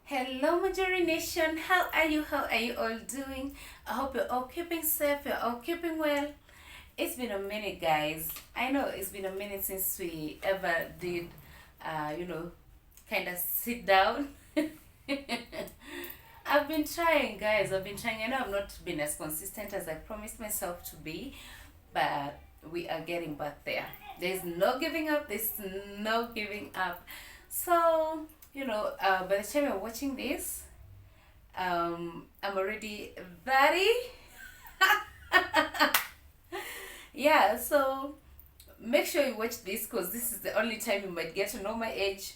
Hello, Majority Nation. How are you? How are you all doing? I hope you're all keeping safe. You're all keeping well. It's been a minute, guys. I know it's been a minute since we ever did, kind of sit down. I've been trying, guys. I've been trying. I know I've not been as consistent as I promised myself to be, but we are getting back there. There's no giving up. There's no giving up. So, by the time you're watching this, I'm already 30. Yeah, so make sure you watch this because this is the only time you might get to know my age.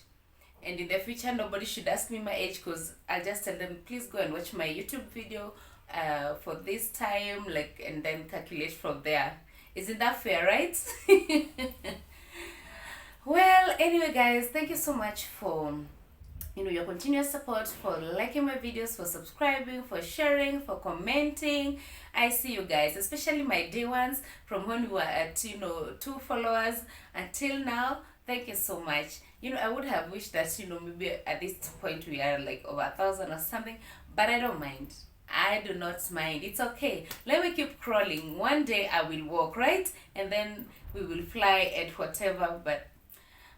And in the future, nobody should ask me my age because I'll just tell them, please go and watch my YouTube video for this time, and then calculate from there. Isn't that fair, right? Well, anyway, guys, thank you so much for your continuous support, for liking my videos, for subscribing, for sharing, for commenting. I see you guys, especially my day ones from when we were at 2 followers until now. Thank you so much. I would have wished that maybe at this point we are like over 1,000 or something, but I don't mind. I do not mind. It's okay. Let me keep crawling. One day I will walk, right? And then we will fly at whatever. But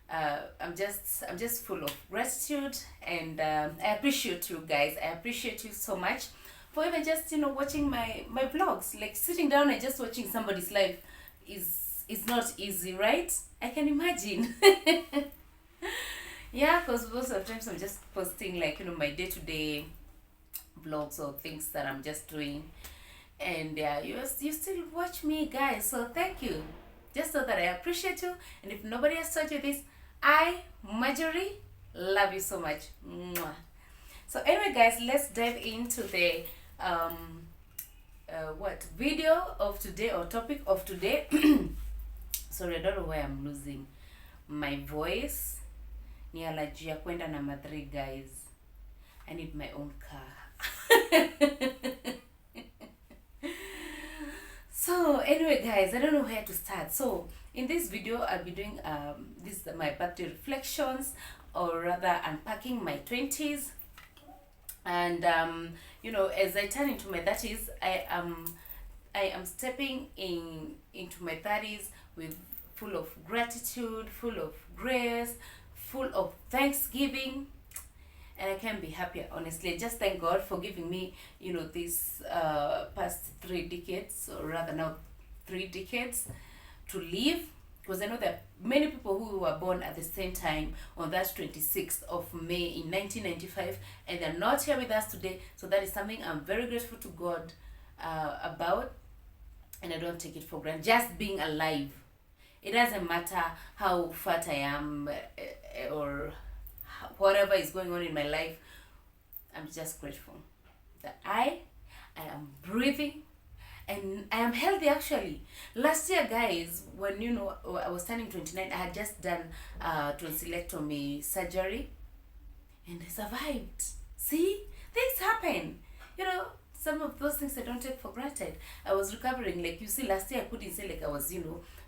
I'm just full of gratitude, and I appreciate you guys. I appreciate you so much for even just watching my vlogs. Like sitting down and just watching somebody's life is not easy, right? I can imagine. Yeah, because most of the times I'm just posting my day-to-day vlogs or things that I'm just doing, and yeah, you still watch me, guys. So thank you. Just so that I appreciate you, and if nobody has told you this, I, Marjorie, love you so much. Mwah. So anyway, guys, let's dive into the video of today or topic of today. Sorry, I don't know why I'm losing my voice. Ni allergy ya kwenda na Madrid, guys. I need my own car. So anyway, guys, I don't know where to start. So in this video, I'll be doing my birthday reflections, or rather unpacking my 20s. And as I turn into my 30s, I am stepping into my 30s with full of gratitude, full of grace, full of thanksgiving, and I can't be happier, honestly. I just thank God for giving me this past 3 decades, or rather now 3 decades to live, because I know that many people who were born at the same time on that 26th of May in 1995, and they're not here with us today. So that is something I'm very grateful to God about, and I don't take it for granted. Just being alive. It doesn't matter how fat I am or whatever is going on in my life. I'm just grateful that I am breathing, and I am healthy. Actually, last year, guys, when I was turning 29, I had just done tonsillectomy surgery, and I survived. See, things happen. Some of those things I don't take for granted. I was recovering. Like you see, last year I couldn't say I was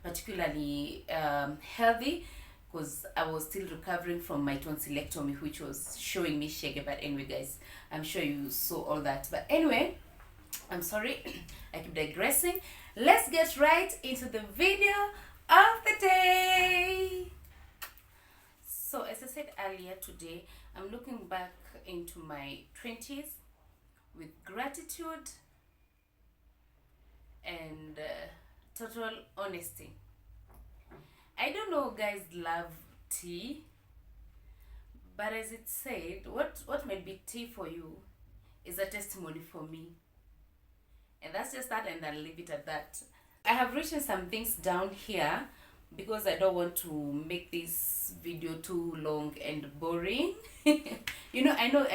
particularly healthy, because I was still recovering from my tonsillectomy, which was showing me shaggy. But anyway, guys, I'm sure you saw all that. But anyway, I'm sorry, I keep digressing. Let's get right into the video of the day. So as I said earlier, today I'm looking back into my 20s with gratitude and total honesty. I don't know, guys, love tea, but as it said, what might be tea for you is a testimony for me. And that's just that, and I'll leave it at that. I have written some things down here because I don't want to make this video too long and boring. I know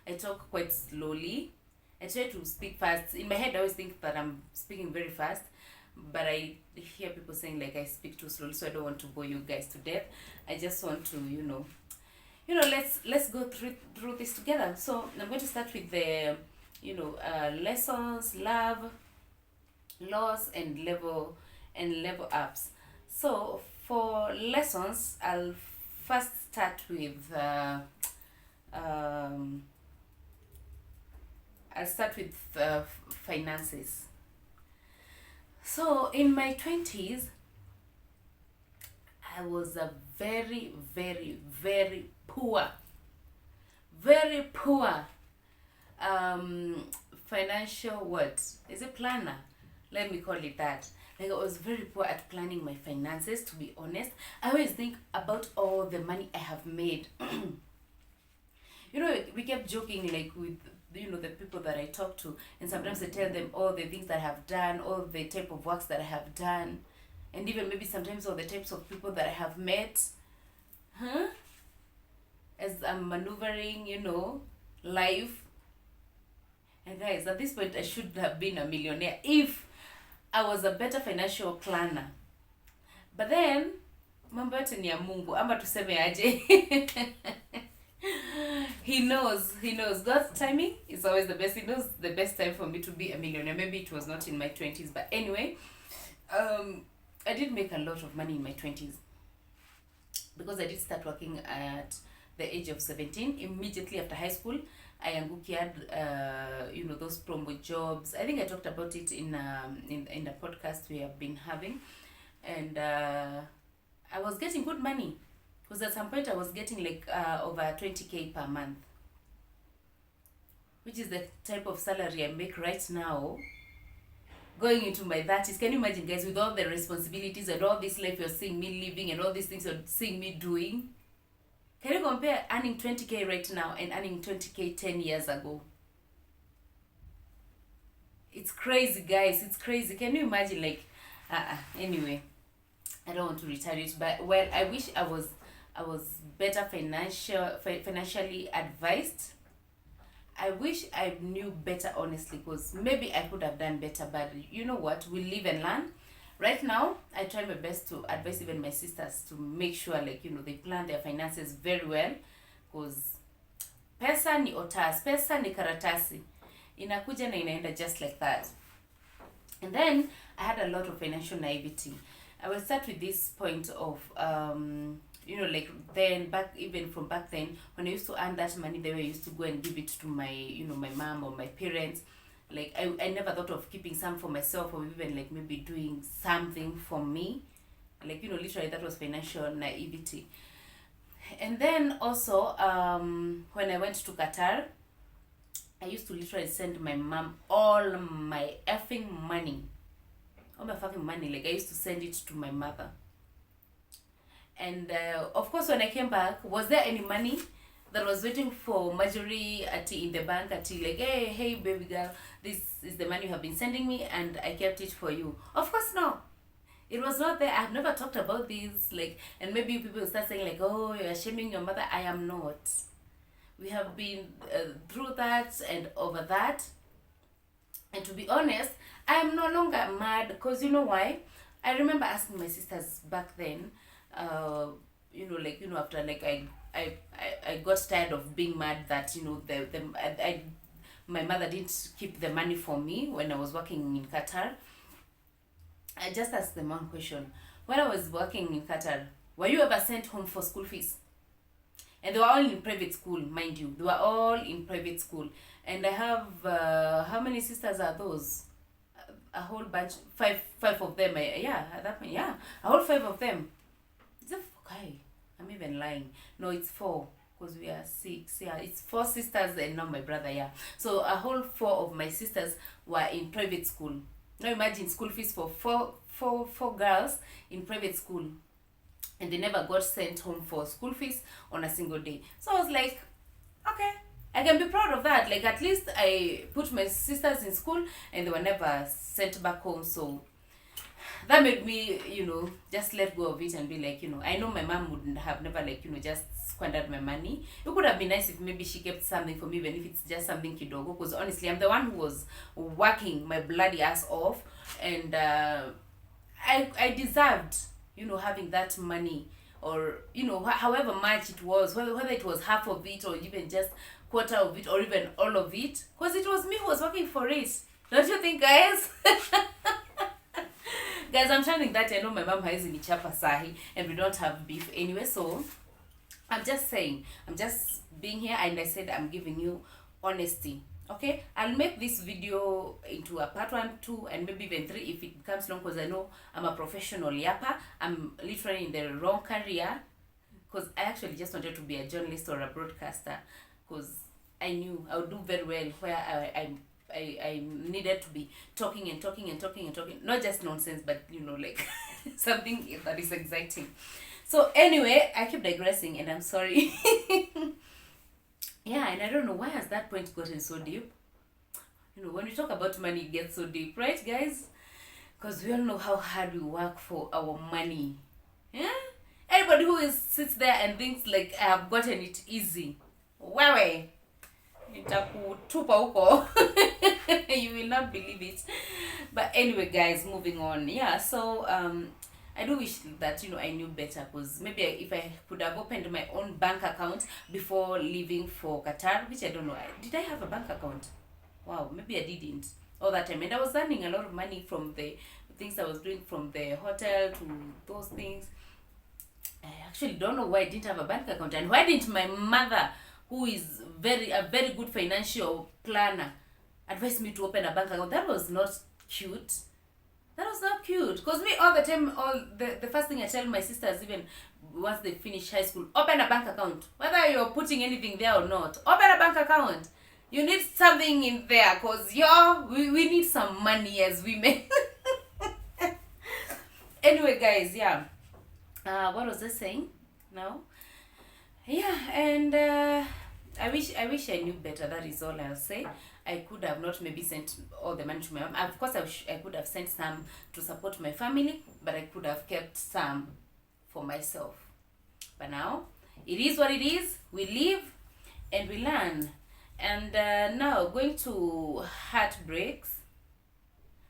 I talk quite slowly. I try to speak fast. In my head, I always think that I'm speaking very fast, but I hear people saying I speak too slowly, so I don't want to bore you guys to death. I just want to, let's go through this together. So I'm going to start with the, lessons, love, loss, and level ups. So for lessons, I'll first start with I'll start with finances. So in my 20s, I was a very, very, very poor financial, what is it, planner, let me call it that. Like, I was very poor at planning my finances, to be honest. I always think about all the money I have made. We kept joking, like, with the people that I talk to, and sometimes I tell them all the things that I have done, all the type of works that I have done, and even maybe sometimes all the types of people that I have met, as I'm maneuvering, life. And guys, at this point, I should have been a millionaire if I was a better financial planner. But then, mambo yote ni ya Mungu, ama tuseme aje. He knows. God's timing is always the best. He knows the best time for me to be a millionaire. Maybe it was not in my 20s, but anyway, I did make a lot of money in my 20s because I did start working at the age of 17. Immediately after high school, I angukiad, those promo jobs. I think I talked about it in the podcast we have been having, and I was getting good money. Because at some point I was getting like over 20k per month, which is the type of salary I make right now, going into my 30s. Can you imagine, guys, with all the responsibilities and all this life you're seeing me living and all these things you're seeing me doing? Can you compare earning 20k right now and earning 20k 10 years ago? It's crazy, guys. It's crazy. Can you imagine, like, anyway, I don't want to retire it, but, well, I wish I was better financially advised. I wish I knew better, honestly, because maybe I could have done better, but you know what, we live and learn. Right now, I try my best to advise even my sisters to make sure, like, they plan their finances very well, because pesa ni otas, pesa ni karatasi, inakuja na inaenda just like that. And then I had a lot of financial naivety. I will start with this point of like, then back then, when I used to earn that money, they were used to go and give it to my my mom or my parents. Like, I never thought of keeping some for myself, or even like maybe doing something for me. Like, literally that was financial naivety. And then also, when I went to Qatar, I used to literally send my mom all my effing money. All my fucking money. Like, I used to send it to my mother. And of course, when I came back, was there any money that was waiting for Marjorie in the bank? Like, hey, baby girl, this is the money you have been sending me, and I kept it for you. Of course, no. It was not there. I've never talked about this. Like, and maybe people start saying, like, oh, you're shaming your mother. I am not. We have been through that and over that. And to be honest, I am no longer mad, because you know why? I remember asking my sisters back then, after, like, I got tired of being mad that my mother didn't keep the money for me when I was working in Qatar. I just asked them one question. When I was working in Qatar, were you ever sent home for school fees? And they were all in private school, mind you. They were all in private school. And I have, how many sisters are those? A whole bunch, five of them. A whole 5 of them. Is it okay? I'm even lying. No, it's 4, because we are 6. Yeah, it's 4 sisters and not my brother. Yeah, so a whole 4 of my sisters were in private school. Now imagine school fees for four girls in private school, and they never got sent home for school fees on a single day. So I was like, okay, I can be proud of that. Like, at least I put my sisters in school and they were never sent back home. So that made me, just let go of it and be like, I know my mom wouldn't have never, like, just squandered my money. It could have been nice if maybe she kept something for me, even if it's just something kidogo. Because honestly, I'm the one who was working my bloody ass off. And I deserved, having that money. Or, however much it was, whether it was half of it or even just quarter of it or even all of it. Because it was me who was working for it. Don't you think, guys? Guys, I'm chanting that. I know my mom has in Ichapa Sahi and we don't have beef anyway. So, I'm just saying. I'm just being here, and I said I'm giving you honesty. Okay, I'll make this video into a part 1, 2, and maybe even 3 if it becomes long, because I know I'm a professional yapper. I'm literally in the wrong career, because I actually just wanted to be a journalist or a broadcaster, because I knew I would do very well where I needed to be talking and talking and talking and talking, not just nonsense, but like something that is exciting. So anyway, I keep digressing, and I'm sorry. Yeah, and I don't know why has that point gotten so deep. When we talk about money, it gets so deep, right, guys? Because we all know how hard we work for our money. Yeah? Anybody who sits there and thinks like I have gotten it easy, wewe nitakutupa huko. You will not believe it. But anyway, guys, moving on. Yeah, so I do wish that I knew better, because maybe if I could have opened my own bank account before leaving for Qatar, which I don't know. Did I have a bank account? Wow, maybe I didn't all that time, and I was earning a lot of money from the things I was doing, from the hotel to those things. I actually don't know why I didn't have a bank account, and why didn't my mother, who is a very good financial planner, advise me to open a bank account. That was not cute. That was not cute. Because me, all the time, the first thing I tell my sisters, even once they finish high school, open a bank account. Whether you're putting anything there or not, open a bank account. You need something in there, because we need some money as women. Anyway, guys, yeah. What was I saying now? Yeah, and I wish I knew better. That is all I'll say. I could have not maybe sent all the money to my mom. Of course, I could have sent some to support my family, but I could have kept some for myself. But now, it is what it is. We live and we learn. And now, going to heartbreaks.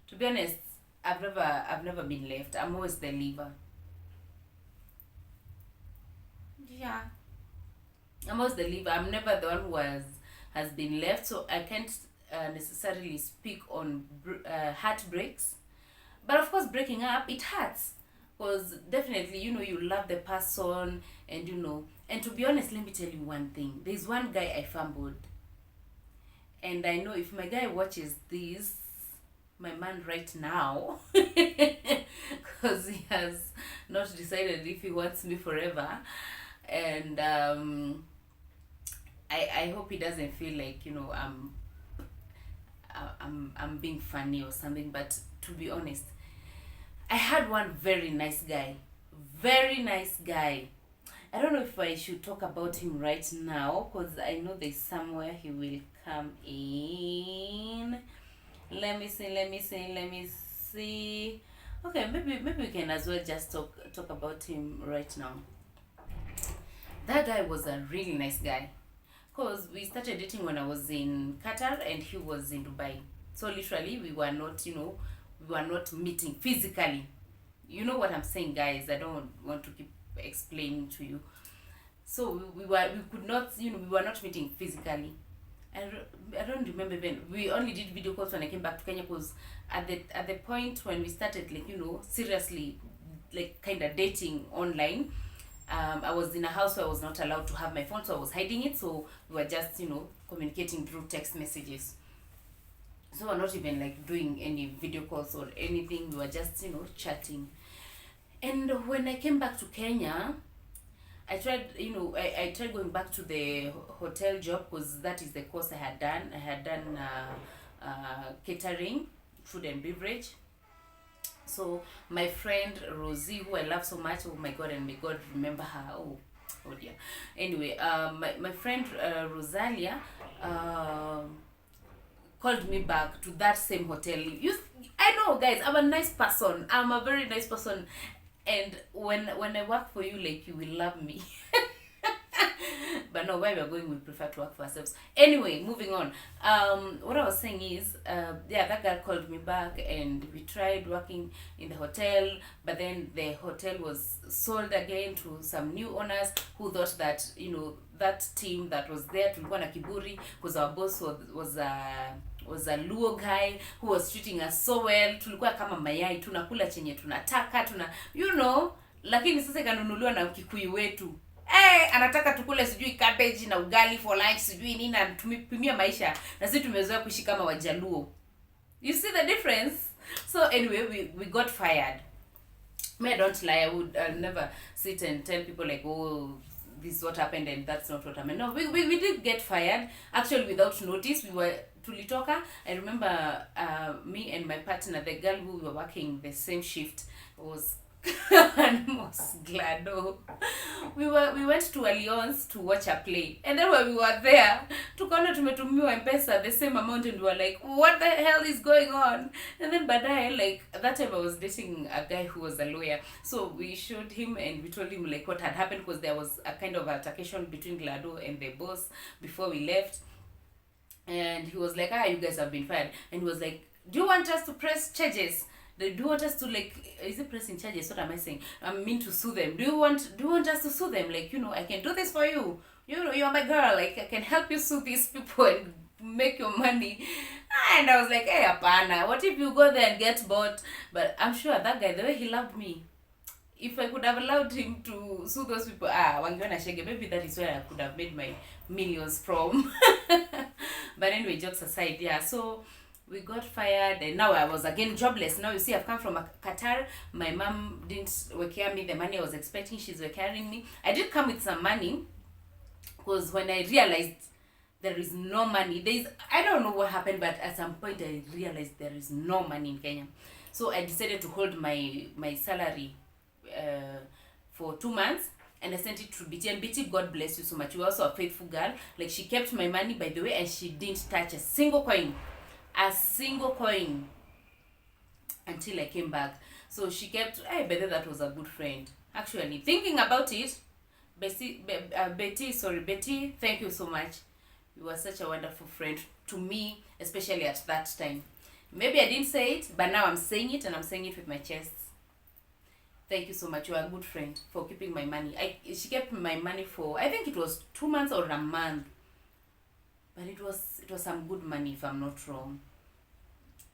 To be honest, I've never been left. I'm always the leaver. Yeah, I'm always the leaver. I'm never the one who has been left, so I can't necessarily speak on heartbreaks. But of course, breaking up, it hurts, because definitely you love the person, and and to be honest, let me tell you one thing. There's one guy I fumbled, and I know if my guy watches this, my man right now, because he has not decided if he wants me forever, and I hope he doesn't feel like I'm being funny or something. But to be honest, I had one very nice guy. I don't know if I should talk about him right now, because I know there's somewhere he will come in. Let me see. Okay, maybe we can as well just talk about him right now. That guy was a really nice guy, because we started dating when I was in Qatar and he was in Dubai. So literally we were not meeting physically. You know what I'm saying, guys? I don't want to keep explaining to you. So we could not, we were not meeting physically. I don't remember when. We only did video calls when I came back to Kenya, because at the point when we started, like, seriously, like, kind of dating online, I was in a house where I was not allowed to have my phone, so I was hiding it. So we were just, communicating through text messages. So we're not even like doing any video calls or anything. We were just, chatting. And when I came back to Kenya, I tried, I tried going back to the hotel job, because that is the course I had done. I had done catering, food and beverage. So my friend Rosie, who I love so much, oh my God, and may God remember her. Oh dear. Anyway, my friend Rosalia called me back to that same hotel. I know, guys, I'm a nice person. I'm a very nice person. And when I work for you, like, you will love me. But no, where we are going, we prefer to work for ourselves. Anyway, moving on. What I was saying is, that girl called me back, and we tried working in the hotel, but then the hotel was sold again to some new owners who thought that, that team that was there, tulikuwa na kiburi, because our boss was a Luo guy who was treating us so well. Tulikuwa kama mayai, tunakula chenye tunataka, lakini sasa ikanunuliwa na Kikuyu wetu. Anataka tukule sijui cabbage na ugali for lunch sijui nini, na tumipimia maisha, na sisi tumezoea kuishi kama Wajaluo. You see the difference? So anyway, we got fired. I don't lie. I'll never sit and tell people like, oh, this is what happened and that's not what happened. No, we did get fired, actually without notice. We were tulitoka. I remember me and my partner, the girl who we were working the same shift, was almost glad. Oh, we went to Alliance to watch a play, and then when we were there, tukaona tumetumiwa M-Pesa the same amount, and we were like, what the hell is going on? And then baadaye, like that time I was dating a guy who was a lawyer, so we showed him and we told him like what had happened, because there was a kind of altercation between Glado and the boss before we left. And he was like, you guys have been fired. And he was like, do you want us to press charges? Do you want us to, like, is it pressing charges? What am I saying? I mean to sue them. Do you want us to sue them? Like, I can do this for you. You're my girl. Like, I can help you sue these people and make your money. And I was like, hey, apana. What if you go there and get bought? But I'm sure that guy, the way he loved me, if I could have allowed him to sue those people, wangiona shege, maybe that is where I could have made my millions from. But anyway, jokes aside, yeah, so we got fired, and now I was again jobless. Now you see, I've come from Qatar. My mom didn't work me the money I was expecting. She's carrying me. I did come with some money, because when I realized there is no money, I don't know what happened, but at some point I realized there is no money in Kenya. So I decided to hold my salary for 2 months, and I sent it to BT. And BT, God bless you so much. You're also a faithful girl. Like, she kept my money, by the way, and she didn't touch a single coin until I came back. So she kept, Betty, that was a good friend. Actually, thinking about it, Betty, thank you so much. You were such a wonderful friend to me, especially at that time. Maybe I didn't say it, but now I'm saying it, and I'm saying it with my chest. Thank you so much. You are a good friend for keeping my money. She kept my money for, I think it was 2 months or a month. But it was some good money, if I'm not wrong.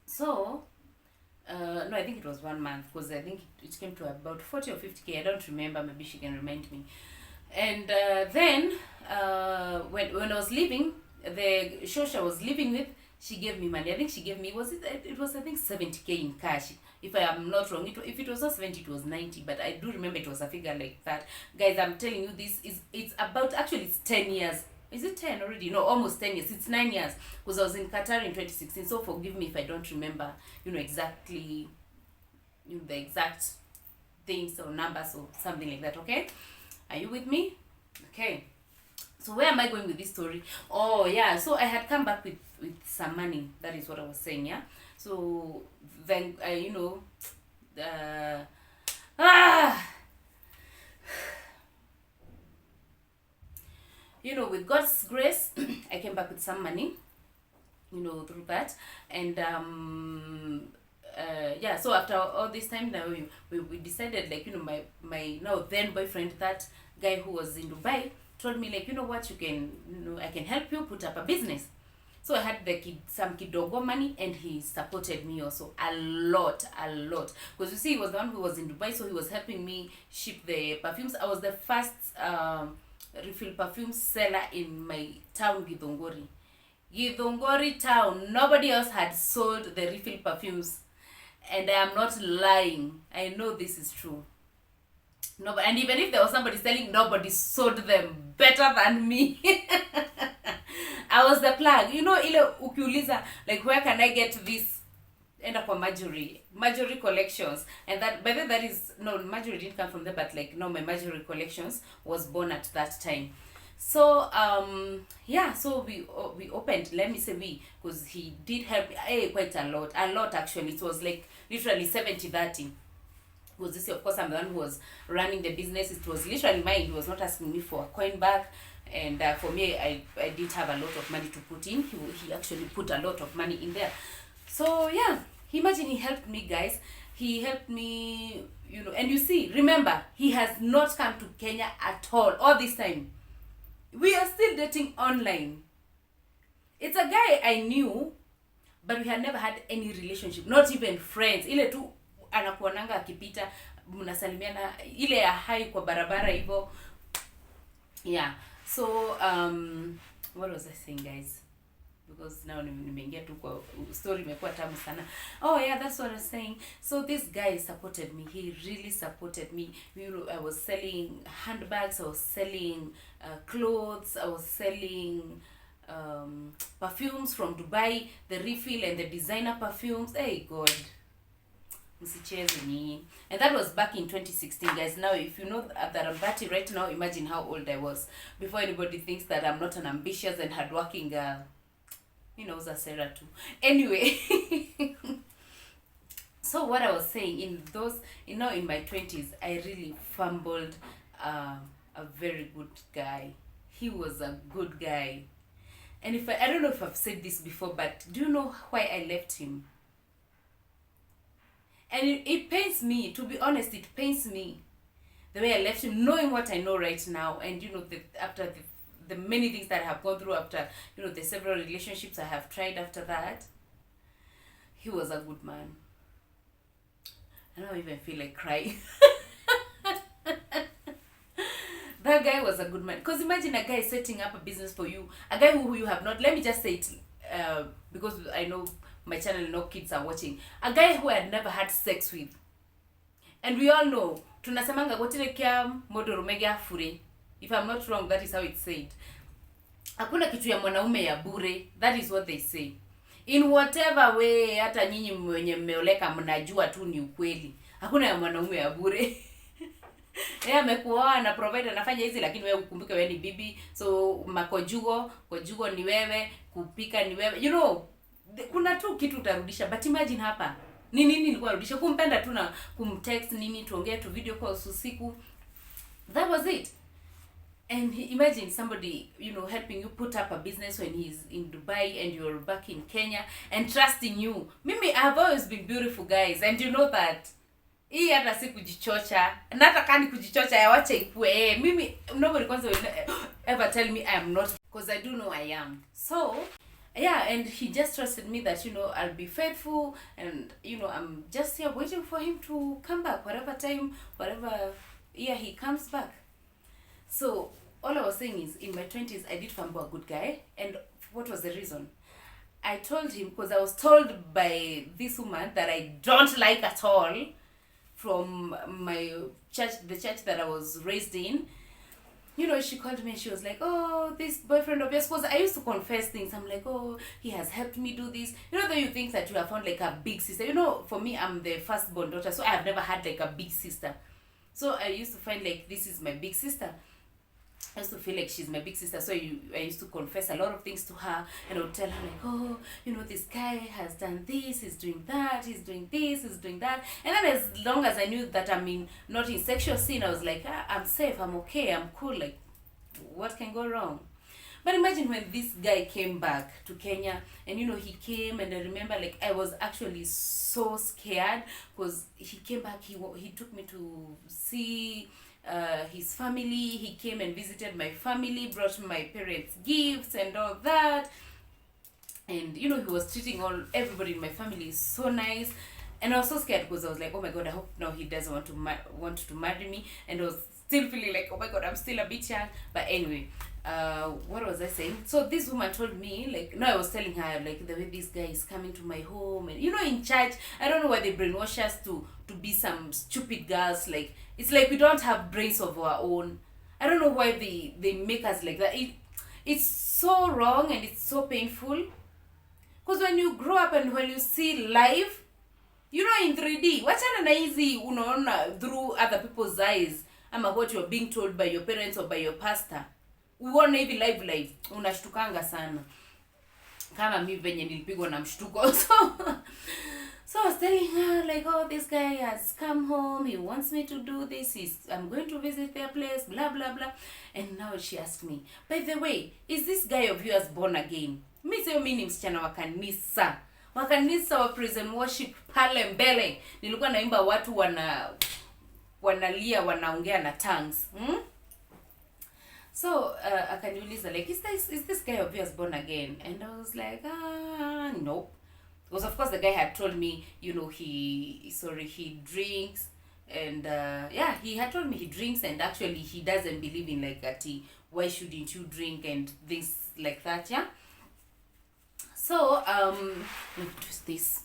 So, no, I think it was 1 month, because I think it came to about 40 or 50K. I don't remember. Maybe she can remind me. And then, when I was leaving, the shosha I was living with, she gave me money. I think she gave me, it was I think 70K in cash. If I am not wrong, if it was not 70, it was 90. But I do remember it was a figure like that. Guys, I'm telling you, it's about, actually it's 10 years. Is it 10 already? No, almost 10 years. It's 9 years. Because I was in Qatar in 2016. So forgive me if I don't remember, exactly, the exact things or numbers or something like that, okay? Are you with me? Okay. So where am I going with this story? Oh, yeah. So I had come back with some money. That is what I was saying, yeah? So then, with God's grace, I came back with some money, through that. And so after all this time, now we decided, like, my now then boyfriend, that guy who was in Dubai, told me, like, what, you can, I can help you put up a business. So I had some kidogo money, and he supported me also a lot. Because you see, he was the one who was in Dubai, so he was helping me ship the perfumes. I was the first refill perfume seller in my town, Githunguri town. Nobody else had sold the refill perfumes, and I am not lying. I know this is true. No, and even if there was somebody selling, nobody sold them better than me. I was the plug. Ile ukiuliza, like, where can I get this? Enda kwa Marjorie collections. And that, by the way, that is, no, Marjorie didn't come from there, but like, no, my Marjorie collections was born at that time. So, so we opened, let me say we, because he did help quite a lot actually. It was like literally 70-30. Because this, of course, I'm the one who was running the business. It was literally mine. He was not asking me for a coin back. And for me, I didn't have a lot of money to put in. He actually put a lot of money in there. So, yeah, imagine he helped me, guys. He helped me, and you see, remember, he has not come to Kenya at all this time. We are still dating online. It's a guy I knew, but we had never had any relationship, not even friends. Ile tu anakuonanga akipita, mnasalimiana, ile ya hai kwa barabara hivyo. Yeah. So what was I saying, guys? Because now nimeingia tu kwa story imekuwa tamu sana. Oh yeah, that's what I was saying. So this guy supported me. He really supported me. You know, I was selling handbags, I was selling clothes, I was selling perfumes from Dubai, the refill and the designer perfumes. Hey God, msicheze nyinyi. And that was back in 2016, guys. Now if you know that I'm 30 right now, imagine how old I was before anybody thinks that I'm not an ambitious and hardworking Sarah too. Anyway, so what I was saying, in my 20s, I really fumbled a very good guy. He was a good guy. And if I don't know if I've said this before, but do you know why I left him? And it pains me, to be honest, it pains me the way I left him, knowing what I know right now, and after the many things that I have gone through, after the several relationships I have tried after that. He was a good man. I don't even feel like crying. That guy was a good man. Because imagine a guy setting up a business for you, a guy who you have not, let me just say it, because I know my channel, no kids are watching, a guy who I had never had sex with. And we all know, tunasemanga gotire kia modoro mega fure. If I'm not wrong, that is how it's said. Hakuna kitu ya mwanaume ya bure. That is what they say. In whatever way, hata nyinyi mwenye mmeoleka mnajua tu ni ukweli. Hakuna ya mwanaume ya bure. Yeye amekuoa na provider anafanya hizi, lakini wewe ukumbuke wewe ni bibi. So kojugo ni wewe, kupika ni wewe. You know, kuna tu kitu utarudisha. But imagine hapa. Nini nilikuwa narudisha? Kumpenda tu na kumtext nini, tuongee tu video calls usiku. That was it. And imagine somebody, helping you put up a business when he's in Dubai and you're back in Kenya and trusting you. Mimi, I've always been beautiful, guys, and you know that. Hii hata si kujichocha. Na hata kani kujichocha ya wacha ikue. Mimi, nobody will ever tell me I am not, because I do know I am. So, yeah, and he just trusted me that, I'll be faithful, and, I'm just here waiting for him to come back, whatever year he comes back. So, all I was saying is, in my 20s, I did fumble a good guy. And what was the reason? I told him, because I was told by this woman that I don't like at all, from my church, the church that I was raised in. She called me and she was like, oh, this boyfriend of yours, because I used to confess things. I'm like, oh, he has helped me do this. Though you think that you have found like a big sister. For me, I'm the firstborn daughter, so I have never had like a big sister. So I used to find like, this is my big sister. I used to feel like she's my big sister, so I used to confess a lot of things to her, and I would tell her like, oh, this guy has done this, he's doing that, he's doing this, he's doing that. And then as long as I knew that I'm not in sexual sin, I was like, I'm safe, I'm okay, I'm cool, like, what can go wrong? But imagine when this guy came back to Kenya, and he came, and I remember like I was actually so scared, because he came back, he took me to see his family. He came and visited my family, brought my parents gifts and all that, and he was treating everybody in my family so nice. And I was so scared, because I was like, oh my God, I hope now he doesn't want to marry me. And I was still feeling like, oh my God, I'm still a bit young. But anyway, what was I saying? So this woman told me, like, no, I was telling her, like, the way this guy is coming to my home, and in church, I don't know why they brainwash us to be some stupid girls. Like, it's like we don't have brains of our own. I don't know why they make us like that. It's so wrong, and it's so painful, because when you grow up and when you see life, in 3D, wachana na hizi unaona through other people's eyes, ama what you're being told by your parents or by your pastor. Uone hivi live unashtukanga sana, kama mimi venye nilipigwa na mshtuko. So I was telling her like, oh, this guy has come home, he wants me to do this, I'm going to visit their place, blah blah blah. And now she asked me, by the way, is this guy of yours born again? Mimi sio mimi ni msichana wa kanisa wa prison worship pale mbele. Nilikuwa naimba watu wanalia, wanaongea na tongues. So akaniuliza like, is this guy of yours born again? And I was like, nope. Because of course the guy had told me, he drinks, and he had told me he drinks, and actually he doesn't believe in like why shouldn't you drink and things like that. Yeah. So let me twist this.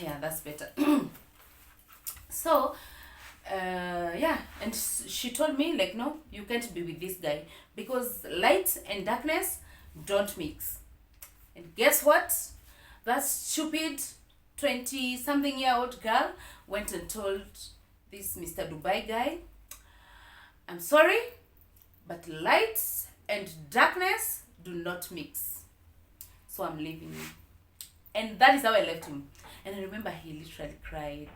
Yeah, that's better. So yeah, and she told me like, no, you can't be with this guy because light and darkness don't mix. And guess what? That stupid 20 something year old girl went and told this Mr. Dubai guy, I'm sorry, but light and darkness do not mix, so I'm leaving you. And that is how I left him. And I remember he literally cried.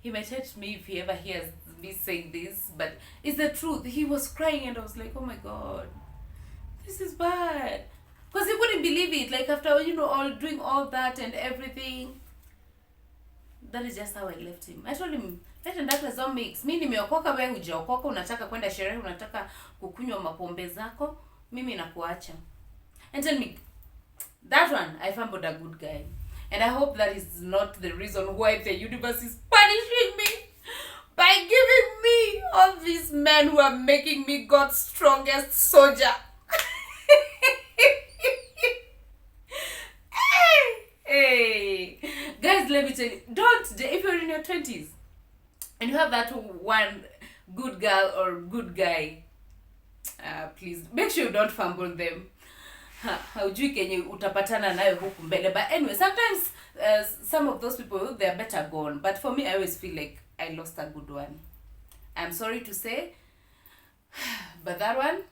He might hate me if he ever hears me saying this, but it's the truth. He was crying and I was like, oh my god, this is bad. Because he couldn't believe it. Like after, you know, all doing all that and everything. That is just how I left him. I told him, light and darkness don't mix. Mimi nimeokoka, wewe hujaokoka, unataka kwenda sherehe, unataka kukunywa mapombe zako, mimi nakuacha. And tell me, that one, I found a good guy. And I hope that is not the reason why the universe is punishing me by giving me all these men who are making me God's strongest soldier. Hey, guys, let me tell you, if you're in your 20s and you have that one good girl or good guy, please make sure you don't fumble them. Haujui kenye utapatana nayo huku mbele. But anyway, sometimes some of those people, they're better gone. But for me, I always feel like I lost a good one. I'm sorry to say, but that one,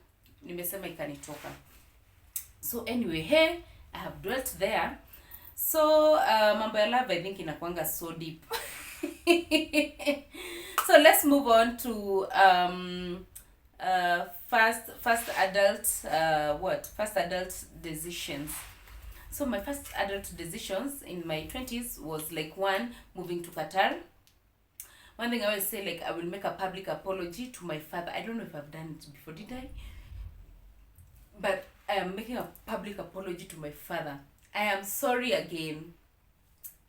nimesema ikanitoka. So anyway, hey, I have dwelt there. So mambo ya love, I think inakuanga so deep. So let's move on to first adult decisions. So my first adult decisions in my 20s was like, one, moving to Qatar. One thing I always say, like, I will make a public apology to my father. I don't know if I've done it before, did I? But I am making a public apology to my father. I am sorry again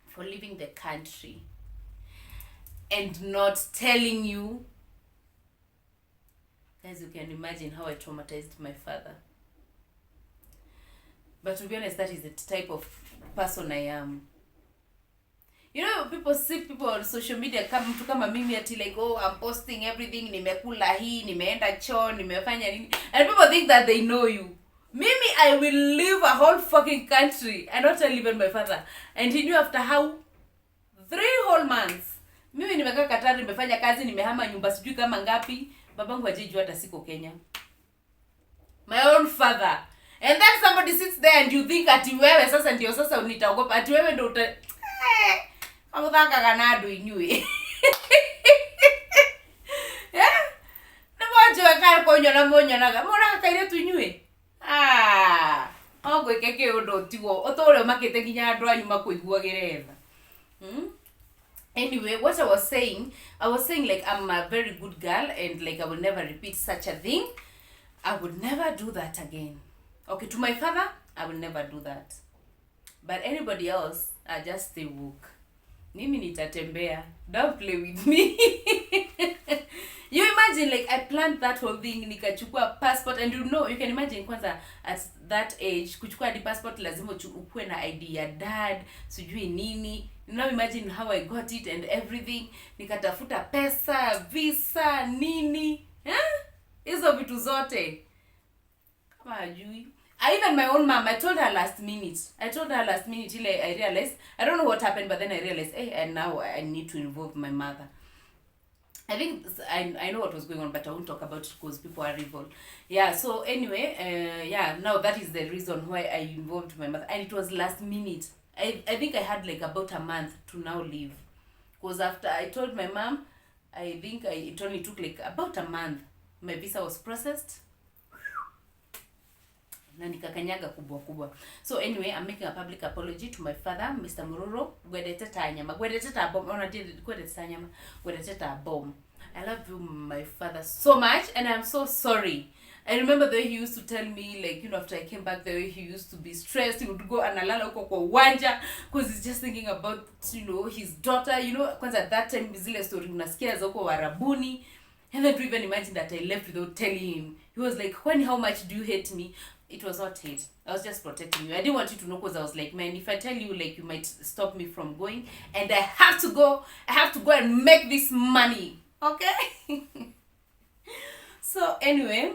for leaving the country and not telling you. Guys, you can imagine how I traumatized my father. But to be honest, that is the type of person I am. You know, people see people on social media kama mimi ati like, oh, I'm posting everything, nimekula hii, nimeenda choo, nimefanya nini. And people think that they know you. Mimi, I will leave a whole fucking country and not tell even my father. And he knew after how 3 whole months. Mimi nimekaa Qatar, nimefanya kazi, nimehama nyumba sijui kama ngapi. Babangu hajijua hata siko Kenya. My own father. And then somebody sits there and you think ati wewe sasa ndio sasa unitaogopa. Ati wewe ndio amutanga kanado inyue. Yeah? Na mojo wakari konyo na monyo naga. Mona kaire tu inyue. Ogwe keke ondo tiwo. Otore makete nginya andu anyu makuigua gereza. Anyway, what I was saying like, I'm a very good girl and like I will never repeat such a thing. I would never do that again. Okay, to my father, I will never do that. But anybody else, I just stay woke. Mimi nitatembea. Don't play with me. You imagine, like, I planned that whole thing, nikachukua passport, and you know, you can imagine kwanza at that age, kuchukua di passport lazima ukue na ID ya dad, sijui nini. Now imagine how I got it and everything. Nikatafuta pesa, visa, nini. Hizo vitu zote. Kama hajui. Even my own mom, I told her last minute till I realized, I don't know what happened, but then I realized, hey, and now I need to involve my mother. I think I know what was going on, but I won't talk about it because people are evil. Yeah, so anyway, now that is the reason why I involved my mother. And it was last minute. I think I had like about a month to now leave. Because after I told my mom, I think it only took like about a month. My visa was processed. Na nikakanyaga kubwa. So anyway, I'm making a public apology to my father, Mr. Mururo. I love you, my father, so much, and I'm so sorry. I remember the way he used to tell me, like, after I came back, the way he used to be stressed. He would go analala huko kwa uwanja because he's just thinking about, his daughter. Kwanza at that time, zile story unasikia za huko Warabuni. And then to even imagine that I left without telling him. He was like, how much do you hate me? It was not hate. I was just protecting you. I didn't want you to know because I was like, man, if I tell you, like, you might stop me from going. And I have to go and make this money. Okay? So, anyway,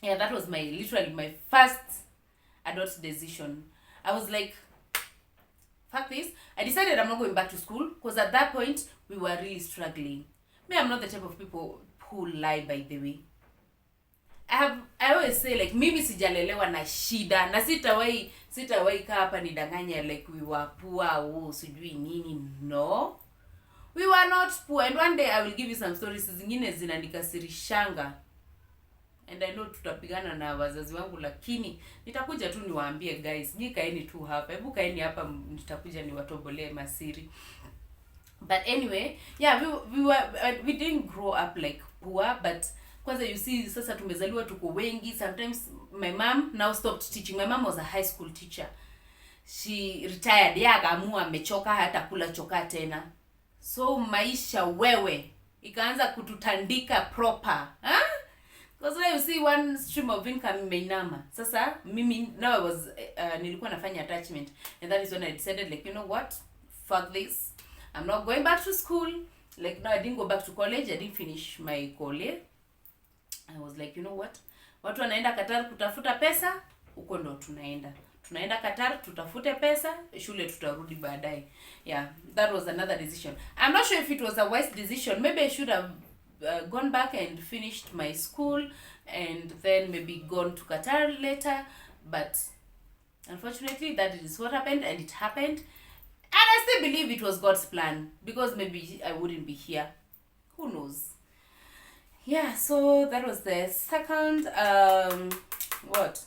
yeah, that was literally my first adult decision. I was like, fuck this. I decided I'm not going back to school because at that point, we were really struggling. Me, I'm not the type of people who lie, by the way. I always say, like, mimi sijalelewa na shida na sitawahi kaa hapa nidanganya like we were poor sijui nini. No, we were not poor. And one day I will give you some stories zingine zinanikasirishanga, and I know tutapigana na wazazi wangu, lakini nitakuja tu niwaambie, guys, kaeni tu hapa, hebu kaeni hapa, nitakuja niwatobolee masiri. But anyway, yeah, we didn't grow up like poor, but kwanza you see, sasa tumezaliwa tuko wengi. Sometimes my mom now stopped teaching. My mom was a high school teacher. She retired. Akaamua amechoka, hata kula choka tena. So maisha wewe ikaanza kututandika proper. Because now you see one stream of income imeinama. Sasa mimi now I was nilikuwa nafanya attachment, and that is when I decided, like, you know what? Fuck this. I'm not going back to school. Like, no, I didn't go back to college. I didn't finish my college. I was like, you know what? Watu wanaenda Qatar kutafuta pesa, uko ndo tunaenda. Tunaenda Qatar tutafute pesa, shule tutarudi baadaye. Yeah, that was another decision. I'm not sure if it was a wise decision. Maybe I should have gone back and finished my school and then maybe gone to Qatar later. But unfortunately, that is what happened, and it happened. And I still believe it was God's plan, because maybe I wouldn't be here. Who knows? Yeah, so that was the second adult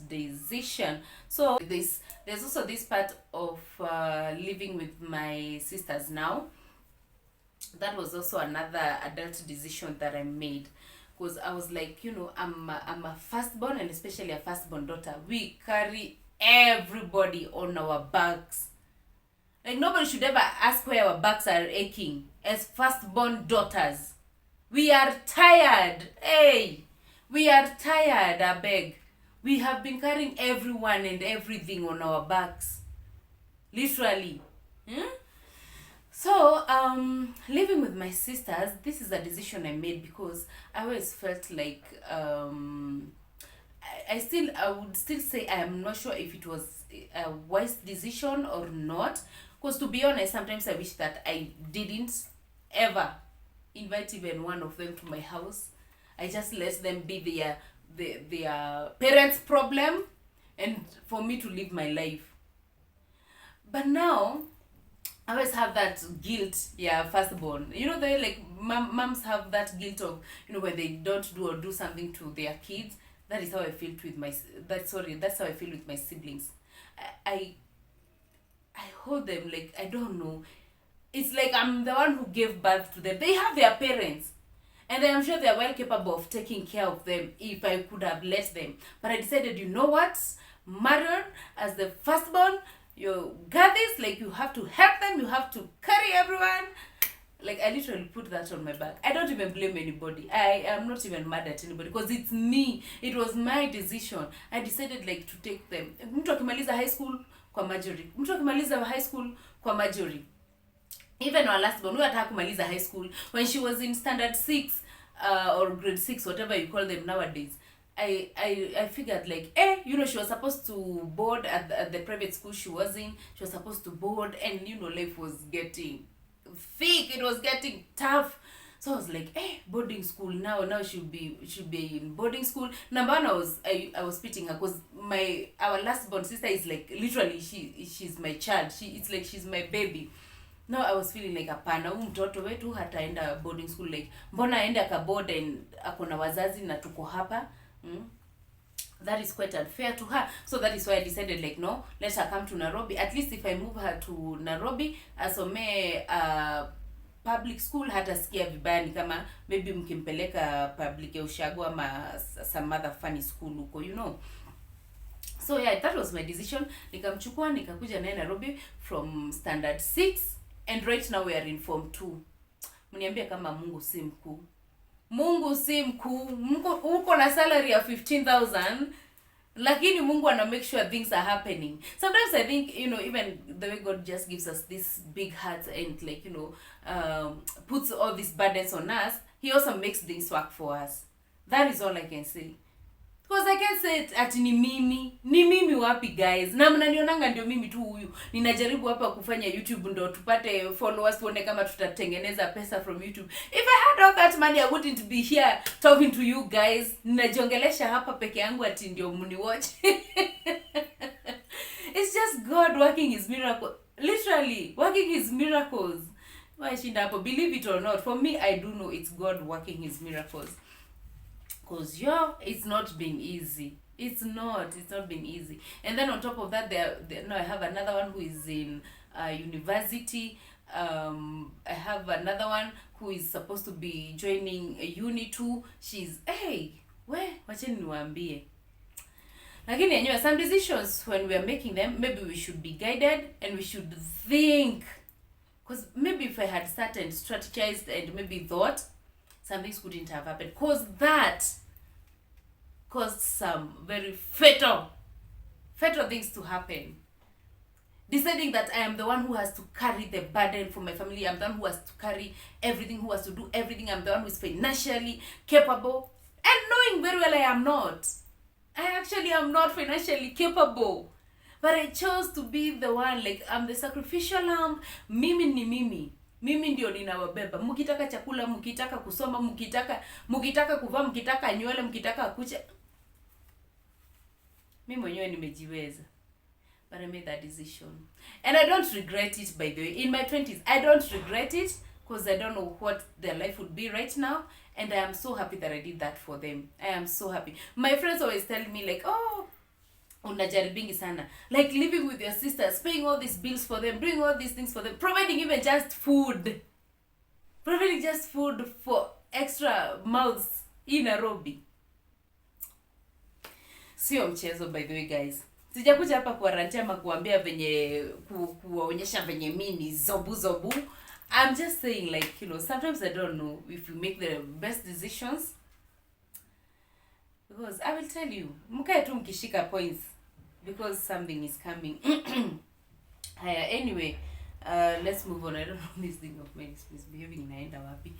decision. So there's also this part of living with my sisters now. That was also another adult decision that I made, because I was like, I'm a firstborn, and especially a firstborn daughter. We carry everybody on our backs. Like, nobody should ever ask why our backs are aching. As firstborn daughters, we are tired. Hey, we are tired, I beg. We have been carrying everyone and everything on our backs. Literally. So, living with my sisters, this is a decision I made because I always felt like, I would still say I am not sure if it was a wise decision or not. Because to be honest, sometimes I wish that I didn't ever invite even one of them to my house. I just let them be their parents' problem, and for me to live my life. But now, I always have that guilt, firstborn. They like moms have that guilt of, when they don't do something to their kids. That is how I feel that's how I feel with my siblings. I hold them like, I don't know. It's like I'm the one who gave birth to them. They have their parents, and I'm sure they are well capable of taking care of them if I could have let them. But I decided, you know what, Marion, as the firstborn, you got this. Like, you have to help them. You have to carry everyone. Like, I literally put that on my back. I don't even blame anybody. I am not even mad at anybody because it's me. It was my decision. I decided, like, to take them. Mtu akimaliza high school kwa Marjorie. Mtu akimaliza high school kwa Marjorie. Even our last born, we had kumaliza high school when she was in standard 6 or grade 6, whatever you call them nowadays. I figured, like, she was supposed to board at the private school she was in. She was supposed to board, and life was getting thick. It was getting tough. So I was like, boarding school now should be in boarding school. Number one, I was pitying her because our last born sister is like, literally, she's my child. It's like she's my baby. Now I was feeling like, hapana, mtoto wetu hataenda boarding school, like mbona aende akaboard and akona wazazi na tuko hapa. That is quite unfair to her. So that is why I decided, like, no, let her come to Nairobi. At least if I move her to Nairobi, asome public school hata sikia vibaya, ni kama maybe mkimpeleka public ya ushago ama some other funny school huko, you know. So yeah, that was my decision. Nikamchukua nikakuja naye Nairobi from standard 6 and right now we are in form 2. Mniambia kama Mungu si mkuu. Mungu si mkuu. Mungu uko na salary ya 15,000 lakini Mungu ana make sure things are happening. Sometimes I think, you know, even the way God just gives us this big heart and like, you know, puts all these burdens on us, he also makes things work for us. That is all I can say. Because I can't say ati ni mimi wapi guys, na mnanionanga ndio mimi tu huyu ninajaribu hapa kufanya YouTube ndo tupate followers, tuone kama tutatengeneza pesa from YouTube. If I had all that money I wouldn't be here talking to you guys. Ninajiongelesha hapa peke yangu ati ndio mni watch. It's just God working his miracle, literally working his miracles. Why shinda hapo, believe it or not, for me I do know it's God working his miracles. Because it's not been easy. It's not been easy. And then on top of that, I have another one who is in university. I have another one who is supposed to be joining a uni too. She's, wacheni niwaambie. Lakini anyway, some decisions when we are making them, maybe we should be guided and we should think. Because maybe if I had sat and strategized and maybe thought, some things couldn't have happened, because that caused some very fatal things to happen. Deciding that I am the one who has to carry the burden for my family, I'm the one who has to carry everything, who has to do everything, I'm the one who is financially capable, and knowing very well I am not. I actually am not financially capable, but I chose to be the one, like I'm the sacrificial lamb. Mimi ni mimi ndio ninawabeba. Mkitaka chakula, mkitaka kusoma, mkitaka kuvaa, mkitaka nywele, mkitaka kucha. Mimi mwenyewe nimejiweza. But I made that decision. And I don't regret it, by the way. In my 20s, I don't regret it because I don't know what their life would be right now. And I am so happy that I did that for them. I am so happy. My friends always tell me like, oh, unajaribingi sana, like living with your sisters, paying all these bills for them, doing all these things for them, providing even just food for extra mouths in Nairobi. Sio mchezo, by the way guys. Sijakuja hapa kuwarantia ama kuambia venye kuwaonyesha venye mimi ni zobu. I'm just saying, like, you know, sometimes I don't know if you make the best decisions. Because I will tell you, mkae tu mkishika points because something is coming. Anyway, let's move on. I don't know this thing of mine is misbehaving inaenda wapi.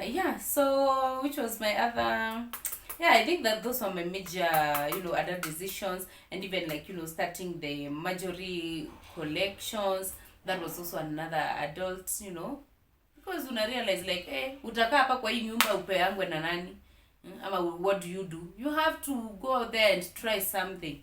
Yeah, so which was my other, I think that those were my major, you know, other decisions. And even like, you know, starting the Marjorie collections, that was also another adult, you know, because una realize like, utakaa hapa kwa hii nyumba upeangwe na nani? Ama what do? You have to go there and try something.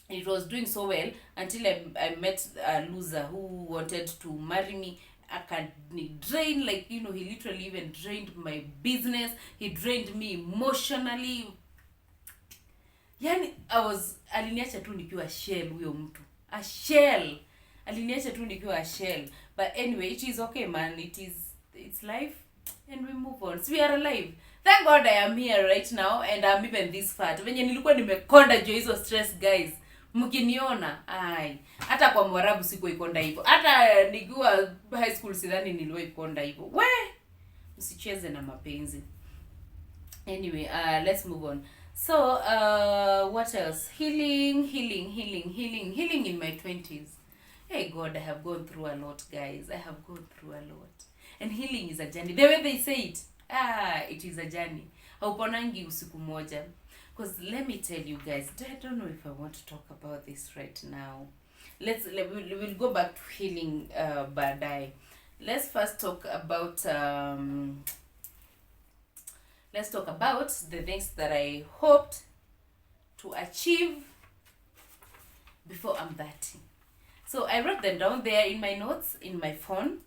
It was doing so well until I met a loser who wanted to marry me. I can drain, like, you know, he literally even drained my business. He drained me emotionally. Yani, aliniacha tu nikiwa shell huyo mtu. A shell. Aliniacha tu nikiwa a shell. But anyway, it is okay, man. It's life and we move on. So we are alive. Thank God I am here right now and I'm even this fat. Venye nilikuwa nimekonda juu hizo stress guys. Mkiniona, hata kwa Mwarabu siko ikonda hivyo. Hata nikiwa high school sidhani niliwahi ikonda hivyo. We, msicheze na mapenzi. Anyway, let's move on. So, what else? Healing in my 20s. Hey God, I have gone through a lot, guys. I have gone through a lot. And healing is a journey. The way they say it, it is a journey. Hauponangi usiku moja. Because let me tell you guys, I don't know if I want to talk about this right now. We'll go back to healing baadaye. Let's first talk about the things that I hoped to achieve before I'm 30. So I wrote them down there in my notes in my phone.